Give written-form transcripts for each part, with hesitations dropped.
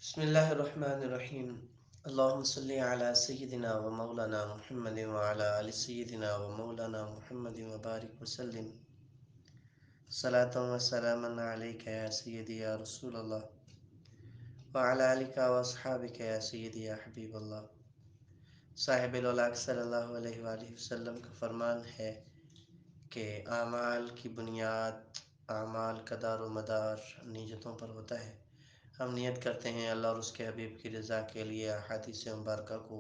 بسم اللہ الرحمن الرحیم اللہم صلی علی سیدنا و مولانا محمد وعلی آل سیدنا و مولانا محمد وبارک وسلم صلاۃ و سلاما علیک یا سیدی یا رسول اللہ وعلی آلک و اصحابک یا سیدی یا حبیب اللہ۔ صاحب الولاء صلی اللہ علیہ وآلہ وسلم کا فرمان ہے کہ اعمال کی بنیاد، اعمال کا دار و مدار نیتوں پر ہوتا ہے۔ ہم نیت کرتے ہیں اللہ اور اس کے حبیب کی رضا کے لیے احادیث مبارکہ کو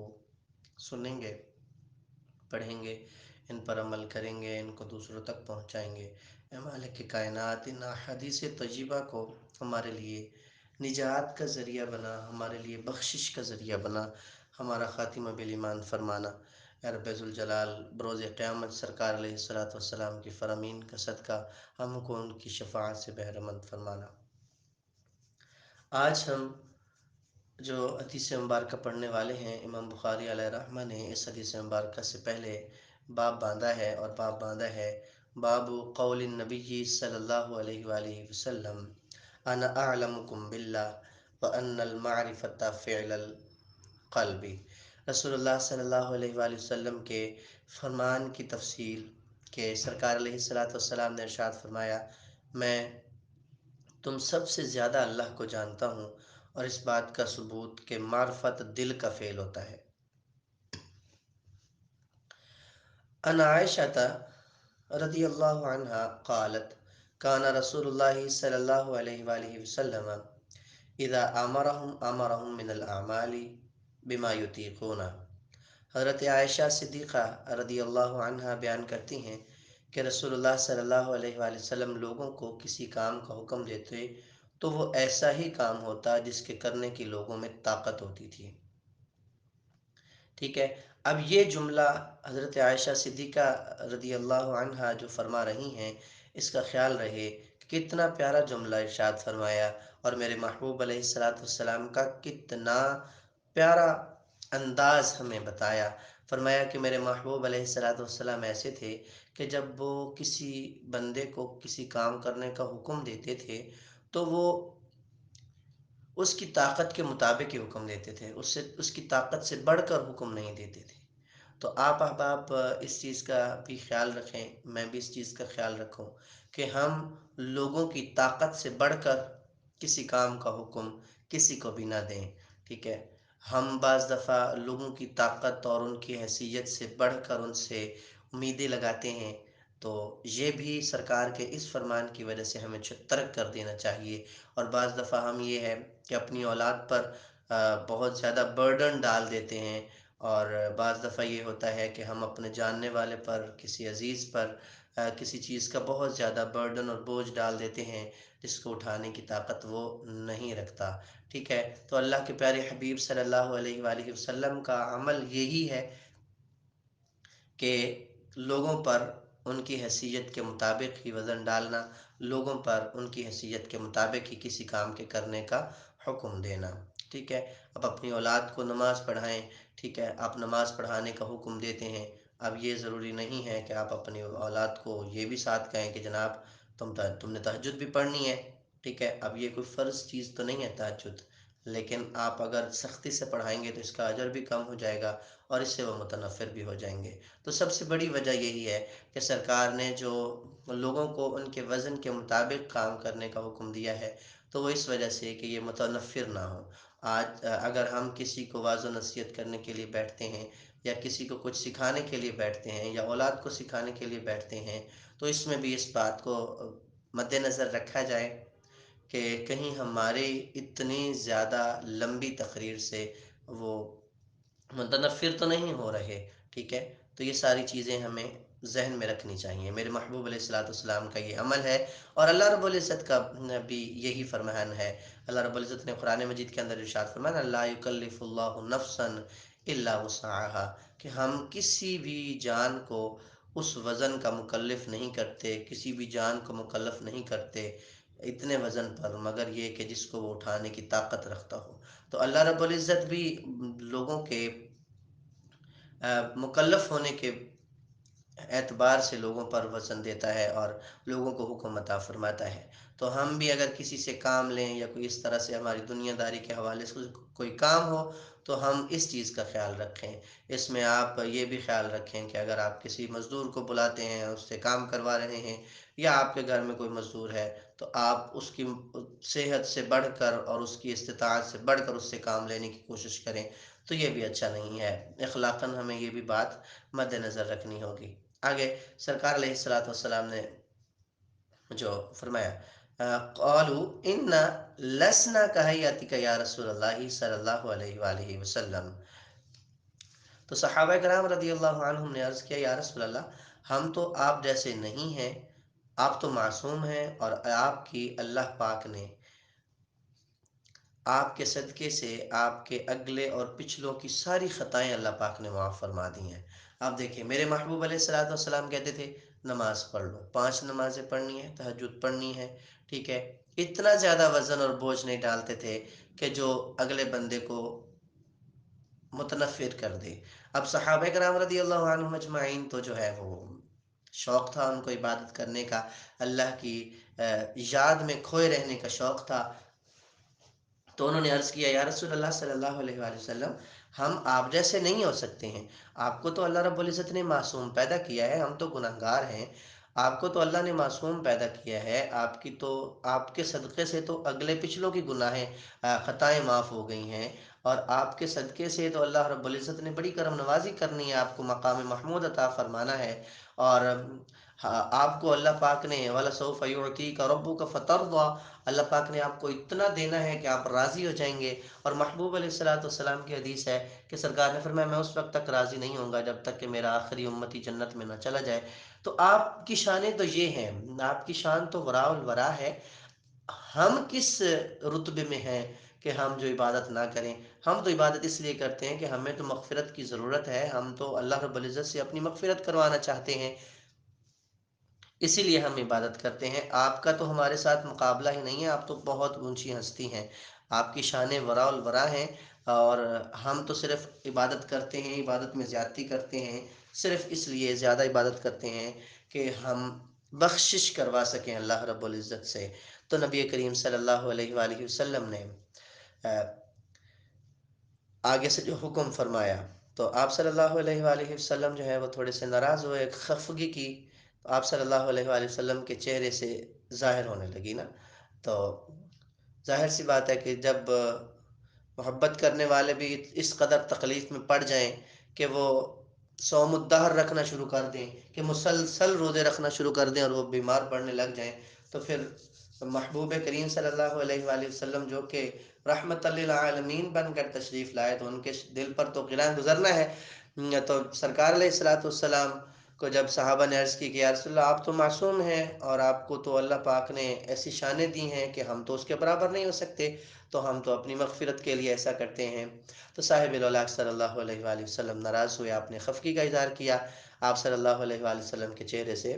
سنیں گے، پڑھیں گے، ان پر عمل کریں گے، ان کو دوسروں تک پہنچائیں گے۔ اے مالک کائنات، ان احادیث طیبہ کو ہمارے لیے نجات کا ذریعہ بنا، ہمارے لیے بخشش کا ذریعہ بنا، ہمارا خاتمہ بالایمان فرمانا۔ اے رب ذوالجلال، بروز قیامت سرکار علیہ الصلوۃ والسلام کی فرامین کا صدقہ ہم کو ان کی شفاعت سے بہرہ مند فرمانا۔ آج ہم جو حدیث مبارکہ پڑھنے والے ہیں، امام بخاری علیہ رحمہ نے اس حدیث مبارکہ سے پہلے باب باندھا ہے، اور باب باندھا ہے باب قول النبی صلی اللہ علیہ وآلہ وسلم انا اعلمکم باللہ وان المعرفۃ فعل القلب۔ رسول اللہ صلی اللہ علیہ وآلہ وسلم کے فرمان کی تفصیل کہ سرکار علیہ الصلوۃ والسلام نے ارشاد فرمایا، میں تم سب سے زیادہ اللہ کو جانتا ہوں، اور اس بات کا ثبوت کہ معرفت دل کا فعل ہوتا ہے۔ ان عائشہ رضی اللہ عنہا قالت کان رسول اللہ صلی اللہ علیہ وآلہ وسلم اذا امرهم من الاعمال بما یطیقون۔ حضرت عائشہ صدیقہ رضی اللہ عنہا بیان کرتی ہیں کہ رسول اللہ صلی اللہ علیہ وآلہ وسلم لوگوں کو کسی کام کا حکم دیتے تو وہ ایسا ہی کام ہوتا جس کے کرنے کی لوگوں میں طاقت ہوتی تھی۔ ٹھیک ہے، اب یہ جملہ حضرت عائشہ صدیقہ رضی اللہ عنہا جو فرما رہی ہیں، اس کا خیال رہے کہ کتنا پیارا جملہ ارشاد فرمایا، اور میرے محبوب علیہ الصلوۃ والسلام کا کتنا پیارا انداز ہمیں بتایا۔ فرمایا کہ میرے محبوب علیہ الصلوۃ والسلام ایسے تھے کہ جب وہ کسی بندے کو کسی کام کرنے کا حکم دیتے تھے تو وہ اس کی طاقت کے مطابق ہی حکم دیتے تھے، اس کی طاقت سے بڑھ کر حکم نہیں دیتے تھے۔ تو آپ احباب اس چیز کا بھی خیال رکھیں، میں بھی اس چیز کا خیال رکھوں کہ ہم لوگوں کی طاقت سے بڑھ کر کسی کام کا حکم کسی کو بھی نہ دیں۔ ٹھیک ہے، ہم بعض دفعہ لوگوں کی طاقت اور ان کی حیثیت سے بڑھ کر ان سے امیدیں لگاتے ہیں، تو یہ بھی سرکار کے اس فرمان کی وجہ سے ہمیں ترک کر دینا چاہیے۔ اور بعض دفعہ ہم یہ ہے کہ اپنی اولاد پر بہت زیادہ برڈن ڈال دیتے ہیں، اور بعض دفعہ یہ ہوتا ہے کہ ہم اپنے جاننے والے پر، کسی عزیز پر کسی چیز کا بہت زیادہ برڈن اور بوجھ ڈال دیتے ہیں جس کو اٹھانے کی طاقت وہ نہیں رکھتا۔ ٹھیک ہے، تو اللہ کے پیارے حبیب صلی اللہ علیہ وآلہ وسلم کا عمل یہی ہے کہ لوگوں پر ان کی حیثیت کے مطابق ہی وزن ڈالنا، لوگوں پر ان کی حیثیت کے مطابق ہی کسی کام کے کرنے کا حکم دینا۔ ٹھیک ہے، اب اپنی اولاد کو نماز پڑھائیں، ٹھیک ہے، آپ نماز پڑھانے کا حکم دیتے ہیں، اب یہ ضروری نہیں ہے کہ آپ اپنی اولاد کو یہ بھی ساتھ کہیں کہ جناب تم نے تہجد بھی پڑھنی ہے۔ ٹھیک ہے، اب یہ کوئی فرض چیز تو نہیں ہے تہجد، لیکن آپ اگر سختی سے پڑھائیں گے تو اس کا اجر بھی کم ہو جائے گا، اور اس سے وہ متنفر بھی ہو جائیں گے۔ تو سب سے بڑی وجہ یہی ہے کہ سرکار نے جو لوگوں کو ان کے وزن کے مطابق کام کرنے کا حکم دیا ہے، تو وہ اس وجہ سے کہ یہ متنفر نہ ہو۔ آج اگر ہم کسی کو واعظ و نصیحت کرنے کے لیے بیٹھتے ہیں، یا کسی کو کچھ سکھانے کے لیے بیٹھتے ہیں، یا اولاد کو سکھانے کے لیے بیٹھتے ہیں، تو اس میں بھی اس بات کو مد نظر رکھا جائے کہ کہیں ہماری اتنی زیادہ لمبی تقریر سے وہ متنفر تو نہیں ہو رہے۔ ٹھیک ہے، تو یہ ساری چیزیں ہمیں ذہن میں رکھنی چاہیے۔ میرے محبوب علیہ الصلوۃ والسلام کا یہ عمل ہے، اور اللہ رب العزت کا بھی یہی فرمان ہے۔ اللہ رب العزت نے قرآن مجید کے اندر ارشاد فرمایا، لا یکلف اللہ نفسا الا وسعها، کہ ہم کسی بھی جان کو اس وزن کا مکلف نہیں کرتے، کسی بھی جان کو مکلف نہیں کرتے اتنے وزن پر، مگر یہ کہ جس کو وہ اٹھانے کی طاقت رکھتا ہو۔ تو اللہ رب العزت بھی لوگوں کے مکلف ہونے کے اعتبار سے لوگوں پر وزن دیتا ہے اور لوگوں کو حکم عطا فرماتا ہے۔ تو ہم بھی اگر کسی سے کام لیں یا کوئی اس طرح سے ہماری دنیا داری کے حوالے سے کوئی کام ہو تو ہم اس چیز کا خیال رکھیں۔ اس میں آپ یہ بھی خیال رکھیں کہ اگر آپ کسی مزدور کو بلاتے ہیں، اس سے کام کروا رہے ہیں، یا آپ کے گھر میں کوئی مزدور ہے، تو آپ اس کی صحت سے بڑھ کر اور اس کی استطاعت سے بڑھ کر اس سے کام لینے کی کوشش کریں، تو یہ بھی اچھا نہیں ہے۔ اخلاقاً ہمیں یہ بھی بات مد نظر رکھنی ہوگی۔ آگے سرکار علیہ الصلوۃ والسلام نے جو فرمایا، قالوا ان لسنا کہیاتک یا رسول اللہ صلی اللہ علیہ وآلہ وسلم۔ تو صحابہ کرام رضی اللہ عنہم نے عرض کیا، یا رسول اللہ، ہم تو آپ جیسے نہیں ہیں، آپ تو معصوم ہیں، اور آپ کی اللہ پاک نے آپ کے صدقے سے آپ کے اگلے اور پچھلوں کی ساری خطائیں اللہ پاک نے معاف فرما دی ہیں۔ آپ دیکھیں، میرے محبوب علیہ الصلوۃ والسلام کہتے تھے نماز پڑھ لو، 5 نمازیں پڑھنی ہیں، تہجد پڑھنی ہے، ٹھیک ہے۔ اتنا زیادہ وزن اور بوجھ نہیں ڈالتے تھے کہ جو اگلے بندے کو متنفر کر دے۔ اب صحابہ کرام رضی اللہ عنہم اجمعین تو جو ہے وہ شوق تھا ان کو عبادت کرنے کا، اللہ کی یاد میں کھوئے رہنے کا شوق تھا۔ تو انہوں نے عرض کیا، یا رسول اللہ صلی اللہ علیہ وآلہ وسلم، ہم آپ جیسے نہیں ہو سکتے ہیں، آپ کو تو اللہ رب العزت نے معصوم پیدا کیا ہے، ہم تو گناہ گار ہیں، آپ کو تو اللہ نے معصوم پیدا کیا ہے، آپ کے صدقے سے تو اگلے پچھلوں کی گناہیں خطائیں معاف ہو گئی ہیں، اور آپ کے صدقے سے تو اللہ رب العزت نے بڑی کرم نوازی کرنی ہے، آپ کو مقام محمود عطا فرمانا ہے، اور آپ کو اللہ پاک نے وَلَسَوْفَ يُعْطِيكَ رَبُّكَ فَتَرْضَىٰ، اللہ پاک نے آپ کو اتنا دینا ہے کہ آپ راضی ہو جائیں گے۔ اور محبوب علیہ الصلوۃ والسلام کی حدیث ہے کہ سرکار نے فرمایا، میں اس وقت تک راضی نہیں ہوں گا جب تک کہ میرا آخری امتی جنت میں نہ چلا جائے۔ تو آپ کی شانیں تو یہ ہیں، آپ کی شان تو وراء الورا ہے، ہم کس رتبے میں ہیں کہ ہم جو عبادت نہ کریں؟ ہم تو عبادت اس لیے کرتے ہیں کہ ہمیں تو مغفرت کی ضرورت ہے، ہم تو اللہ رب العزت سے اپنی مغفرت کروانا چاہتے ہیں، اسی لیے ہم عبادت کرتے ہیں۔ آپ کا تو ہمارے ساتھ مقابلہ ہی نہیں ہے، آپ تو بہت اونچی ہستی ہیں، آپ کی شانیں وراء الورا ہیں، اور ہم تو صرف عبادت کرتے ہیں، عبادت میں زیادتی کرتے ہیں، صرف اس لیے زیادہ عبادت کرتے ہیں کہ ہم بخشش کروا سکیں اللہ رب العزت سے۔ تو نبی کریم صلی اللہ علیہ وآلہ وسلم نے آگے سے جو حکم فرمایا، تو آپ صلی اللہ علیہ وآلہ وسلم جو ہے وہ تھوڑے سے ناراض ہوئے، خفگی کی، تو آپ صلی اللہ علیہ وآلہ وسلم کے چہرے سے ظاہر ہونے لگی نا۔ تو ظاہر سی بات ہے کہ جب محبت کرنے والے بھی اس قدر تکلیف میں پڑ جائیں کہ وہ صوم الدہر رکھنا شروع کر دیں، کہ مسلسل روزے رکھنا شروع کر دیں، اور وہ بیمار پڑنے لگ جائیں، تو پھر محبوب کریم صلی اللہ علیہ وآلہ وسلم جو کہ رحمت للعالمین بن کر تشریف لائے، تو ان کے دل پر تو قلعہ گزرنا ہے۔ تو سرکار علیہ الصلوۃ والسلام کو جب صحابہ نے عرض کی کہ یا رسول اللہ، آپ تو معصوم ہیں، اور آپ کو تو اللہ پاک نے ایسی شانیں دی ہیں کہ ہم تو اس کے برابر نہیں ہو سکتے، تو ہم تو اپنی مغفرت کے لیے ایسا کرتے ہیں۔ تو صاحب الاولاق صلی اللہ علیہ وآلہ وسلم ناراض ہوئے، آپ نے خفگی کا اظہار کیا، آپ صلی اللہ علیہ وآلہ وسلم کے چہرے سے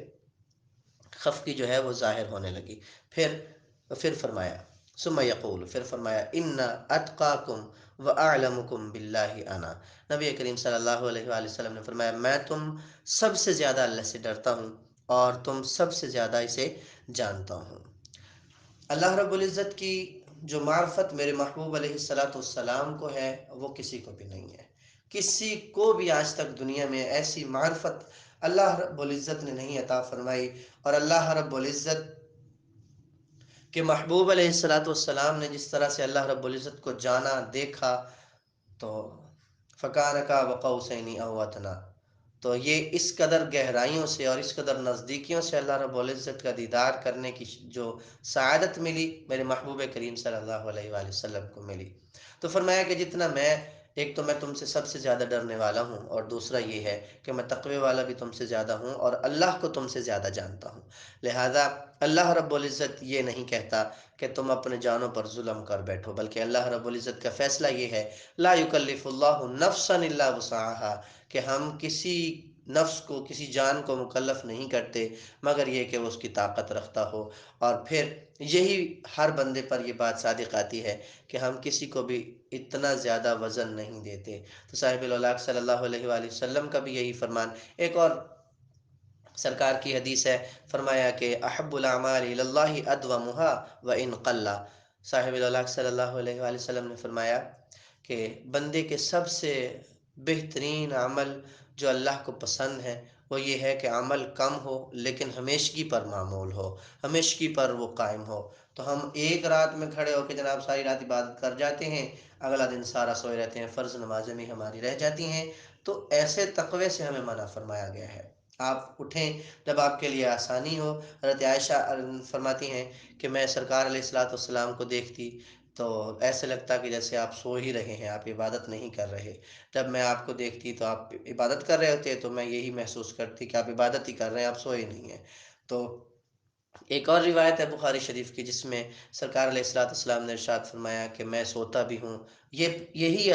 خفگی جو ہے وہ ظاہر ہونے لگی۔ پھر فرمایا، ثم یقول، پھر فرمایا، ان اتقاکم واعلمکم باللہ انا، نبی کریم صلی اللہ علیہ وآلہ وسلم نے فرمایا، میں تم سب سے زیادہ اللہ سے ڈرتا ہوں، اور تم سب سے زیادہ اسے جانتا ہوں۔ اللہ رب العزت کی جو معرفت میرے محبوب علیہ الصلوۃ والسلام کو ہے، وہ کسی کو بھی نہیں ہے، کسی کو بھی آج تک دنیا میں ایسی معرفت اللہ رب العزت نے نہیں عطا فرمائی۔ اور اللہ رب العزت کہ محبوب علیہ الصلوۃ والسلام نے جس طرح سے اللہ رب العزت کو جانا، دیکھا، تو فکان قاب قوسین او ادنی، تو یہ اس قدر گہرائیوں سے اور اس قدر نزدیکیوں سے اللہ رب العزت کا دیدار کرنے کی جو سعادت ملی، میرے محبوب کریم صلی اللہ علیہ وآلہ وسلم کو ملی۔ تو فرمایا کہ جتنا ایک تو میں تم سے سب سے زیادہ ڈرنے والا ہوں، اور دوسرا یہ ہے کہ میں تقوی والا بھی تم سے زیادہ ہوں، اور اللہ کو تم سے زیادہ جانتا ہوں۔ لہذا اللہ رب العزت یہ نہیں کہتا کہ تم اپنے جانوں پر ظلم کر بیٹھو، بلکہ اللہ رب العزت کا فیصلہ یہ ہے، لا یکلف اللہ نفسا الا وسعها، کہ ہم کسی نفس کو، کسی جان کو مکلف نہیں کرتے مگر یہ کہ وہ اس کی طاقت رکھتا ہو۔ اور پھر یہی ہر بندے پر یہ بات صادق آتی ہے کہ ہم کسی کو بھی اتنا زیادہ وزن نہیں دیتے۔ تو صاحب الاولاق صلی اللہ علیہ وآلہ وسلم کا بھی یہی فرمان۔ ایک اور سرکار کی حدیث ہے، فرمایا کہ احب الاعمال الی اللہ ادومها وان قل۔ صاحب الولاق صلی اللہ علیہ وآلہ وسلم نے فرمایا کہ بندے کے سب سے بہترین عمل جو اللہ کو پسند ہے وہ یہ ہے کہ عمل کم ہو لیکن ہمیشگی پر معمول ہو، ہمیشگی پر وہ قائم ہو۔ تو ہم ایک رات میں کھڑے ہو کے جناب ساری رات عبادت کر جاتے ہیں، اگلا دن سارا سوئے رہتے ہیں، فرض نمازیں بھی ہماری رہ جاتی ہیں، تو ایسے تقوی سے ہمیں منع فرمایا گیا ہے۔ آپ اٹھیں جب آپ کے لیے آسانی ہو۔ حضرت عائشہ فرماتی ہیں کہ میں سرکار علیہ الصلاۃ والسلام کو دیکھتی تو ایسے لگتا کہ جیسے آپ سو ہی رہے ہیں، آپ عبادت نہیں کر رہے۔ جب میں آپ کو دیکھتی تو آپ عبادت کر رہے ہوتے تو میں یہی محسوس کرتی کہ آپ عبادت ہی کر رہے ہیں، آپ سوئے نہیں ہیں۔ تو ایک اور روایت ہے بخاری شریف کی جس میں سرکار علیہ الصلوۃ والسلام نے ارشاد فرمایا کہ میں سوتا بھی ہوں، یہی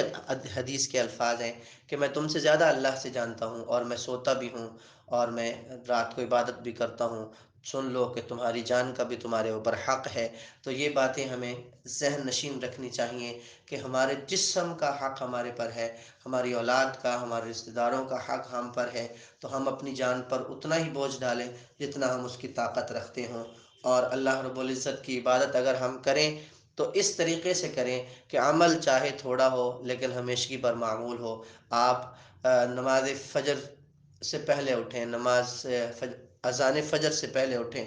حدیث کے الفاظ ہیں کہ میں تم سے زیادہ اللہ سے جانتا ہوں، اور میں سوتا بھی ہوں اور میں رات کو عبادت بھی کرتا ہوں، سن لو کہ تمہاری جان کا بھی تمہارے اوپر حق ہے۔ تو یہ باتیں ہمیں ذہن نشین رکھنی چاہیے کہ ہمارے جسم کا حق ہمارے پر ہے، ہماری اولاد کا، ہمارے رشتہ داروں کا حق ہم پر ہے، تو ہم اپنی جان پر اتنا ہی بوجھ ڈالیں جتنا ہم اس کی طاقت رکھتے ہوں، اور اللہ رب العزت کی عبادت اگر ہم کریں تو اس طریقے سے کریں کہ عمل چاہے تھوڑا ہو لیکن ہمیشگی پر معمول ہو۔ آپ نماز فجر سے پہلے اٹھیں، اذان فجر سے پہلے اٹھیں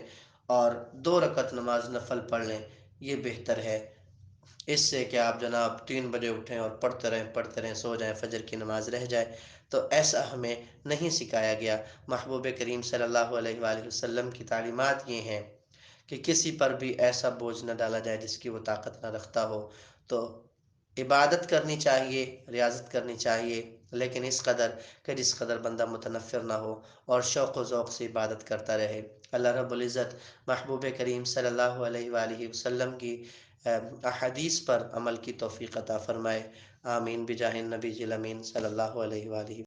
اور 2 رکعت نماز نفل پڑھ لیں، یہ بہتر ہے اس سے کہ آپ جناب 3 بجے اٹھیں اور پڑھتے رہیں، سو جائیں، فجر کی نماز رہ جائے۔ تو ایسا ہمیں نہیں سکھایا گیا۔ محبوب کریم صلی اللہ علیہ وآلہ وسلم کی تعلیمات یہ ہیں کہ کسی پر بھی ایسا بوجھ نہ ڈالا جائے جس کی وہ طاقت نہ رکھتا ہو۔ تو عبادت کرنی چاہیے، ریاضت کرنی چاہیے، لیکن اس قدر کہ جس قدر بندہ متنفر نہ ہو اور شوق و ذوق سے عبادت کرتا رہے۔ اللہ رب العزت محبوب کریم صلی اللہ علیہ وآلہ وسلم کی احادیث پر عمل کی توفیق عطا فرمائے۔ آمین بجاہ النبی الامین صلی اللہ علیہ وآلہ